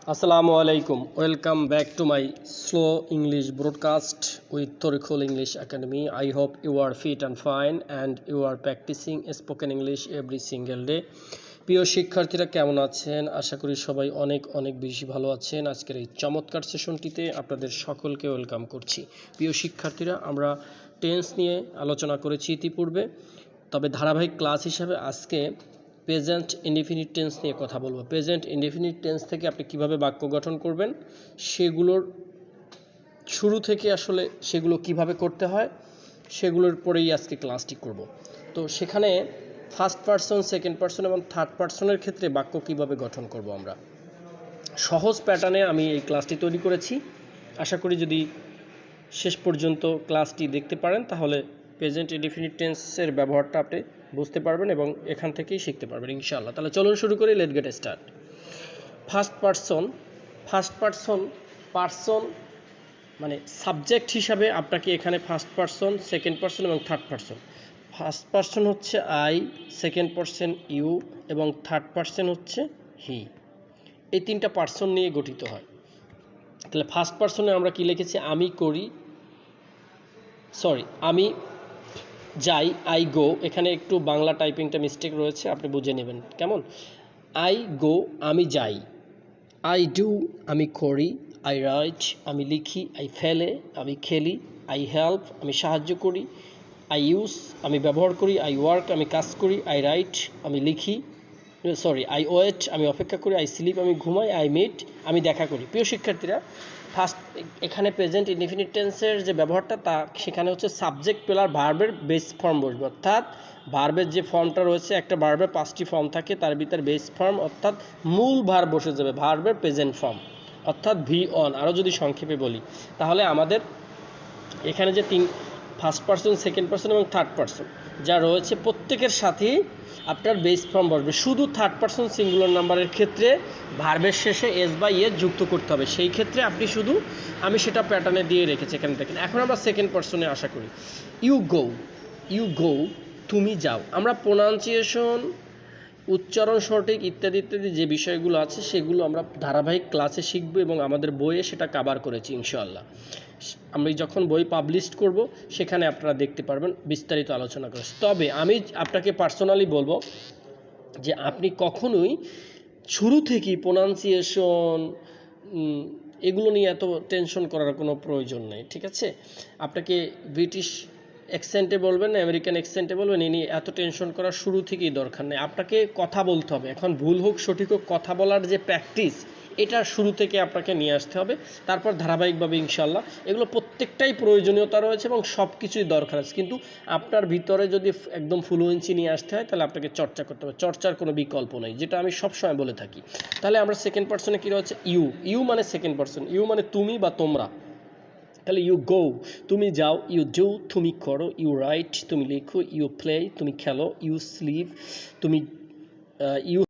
Assalamu alaikum. Welcome back to my slow English broadcast with Torikul English Academy. I hope you are fit and fine and you are practicing spoken English every single day. প্রিয় শিক্ষার্থীরা কেমন আছেন? আশা করি সবাই অনেক অনেক বেশি ভালো আছেন। আজকের এই চমৎকার সেশনটিতে আপনাদের সকলকে ওয়েলকাম করছি। প্রিয় শিক্ষার্থীরা, আমরা টেন্স নিয়ে আলোচনা করেছি ইতিপূর্বে, তবে ধারাবাহিক ক্লাস হিসাবে আজকে প্রেজেন্ট ইনডিফিনিট টেন্স নিয়ে কথা বলবো। প্রেজেন্ট ইনডিফিনিট টেন্স থেকে আপনি কিভাবে বাক্য গঠন করবেন, সেগুলোর শুরু থেকে আসলে সেগুলো কিভাবে করতে হয় সেগুলোর পরেই আজকে ক্লাসটি করব। তো সেখানে ফার্স্ট পারসন, সেকেন্ড পারসন এবং থার্ড পারসনের ক্ষেত্রে বাক্য কিভাবে গঠন করব আমরা সহজ প্যাটার্নে আমি এই ক্লাসটি তৈরি করেছি। আশা করি যদি শেষ পর্যন্ত ক্লাসটি দেখতে পারেন তাহলে প্রেজেন্ট ইনডিফিনিট টেন্সের ব্যবহারটা আপনি বুঝতে পারবেন এবং এখান থেকেই শিখতে পারবেন ইনশাআল্লাহ। তাহলে চলুন শুরু করি। Late get start. First person person মানে সাবজেক্ট হিসাবে আপনাকে এখানে ফার্স্ট পারসন, সেকেন্ড পারসন এবং থার্ড পারসন। ফার্স্ট পারসন হচ্ছে আই, সেকেন্ড পারসন ইউ এবং থার্ড পারসন হচ্ছে হি। এই তিনটা পারসন নিয়ে গঠিত হয়। তাহলে ফার্স্ট পারসনে আমরা কি লিখেছি? আমি করি, আমি যাই, আই গো। এখানে একটু বাংলা টাইপিংটা মিস্টেক রয়েছে, আপনি বুঝে নেবেন কেমন। আই গো, আমি যাই। আই ডু, আমি করি। আই রাইট, আমি লিখি। আই ফেলে, আমি খেলি। আই হেল্প, আমি সাহায্য করি। আই ইউজ, আমি ব্যবহার করি। আই ওয়ার্ক, আমি কাজ করি। আই রাইট, আমি লিখি। আই ওয়েট, আমি অপেক্ষা করি। আই স্লিপ, আমি ঘুমাই। আই মিট, আমি দেখা করি। প্রিয় শিক্ষার্থীরা, ফার্স্ট এখানে প্রেজেন্ট ইনডিফিনিট টেন্সের যে ব্যবহারটা তা সেখানে হচ্ছে সাবজেক্ট প্লাস ভার্বের বেস ফর্ম বসবে, অর্থাৎ ভার্বের যে ফর্মটা রয়েছে, একটা ভার্বের 5টি ফর্ম থাকে, তার ভিতরে বেস ফর্ম অর্থাৎ মূল ভার্ব বসে যাবে ভার্বের প্রেজেন্ট ফর্ম, অর্থাৎ ভি অন। আরও যদি সংক্ষেপে বলি তাহলে আমাদের এখানে যে ফার্স্ট পারসন, সেকেন্ড পারসন এবং থার্ড পারসন যা রয়েছে প্রত্যেকের সাথেই আপনার বেস ফর্ম বসবে। শুধু থার্ড পারসন সিঙ্গুলার নাম্বারের ক্ষেত্রে ভার্বের শেষে এস বা ইয়ে যুক্ত করতে হবে। সেই ক্ষেত্রে আপনি শুধু, আমি সেটা প্যাটার্নে দিয়ে রেখেছি এখানে দেখেন। এখন আমরা সেকেন্ড পারসনে আশা করি। ইউ গো, তুমি যাও। আমরা প্রোনাউন্সিয়েশন, উচ্চারণ সঠিক ইত্যাদি ইত্যাদি যে বিষয়গুলো আছে সেগুলো আমরা ধারাবাহিক ক্লাসে শিখব এবং আমাদের বইয়ে সেটা কভার করেছি ইনশাআল্লাহ। আমি যখন বই পাবলিশ করব সেখানে আপনারা দেখতে পারবেন বিস্তারিত আলোচনা করেছি। তবে আমি আপনাকে পার্সোনালি বলবো যে আপনি কখনোই শুরু থেকেই প্রোনাউন্সিয়েশন এগুলো নিয়ে এত টেনশন করার কোনো প্রয়োজন নেই, ঠিক আছে? আপনাকে ব্রিটিশ অ্যাকসেন্টে বলবেন না আমেরিকান অ্যাকসেন্টে বলবেন, এ নিয়ে এত টেনশন করার শুরু থেকেই দরকার নেই। আপনাকে কথা বলতে হবে। এখন ভুল হোক সঠিক হোক, কথা বলার যে প্র্যাকটিস, এটা শুরু থেকে আপনাকে নিয়ে আসতে হবে। তারপর ধারাবাহিকভাবে ইনশাল্লাহ এগুলো প্রত্যেকটাই প্রয়োজনীয়তা রয়েছে এবং সব কিছুই দরকার আছে। কিন্তু আপনার ভিতরে যদি একদম ফ্লুয়েন্সি নিয়ে আসতে হয় তাহলে আপনাকে চর্চা করতে হবে। চর্চার কোনো বিকল্প নেই, যেটা আমি সবসময় বলে থাকি। তাহলে আমরা সেকেন্ড পারসনে কী রয়েছে? ইউ মানে সেকেন্ড পারসন, ইউ মানে তুমি বা তোমরা। তাহলে ইউ গো, তুমি যাও। ইউ ডু, তুমি করো। ইউ রাইট, তুমি লেখো। ইউ প্লে, তুমি খেলো। ইউ স্লিপ, তুমি ইউ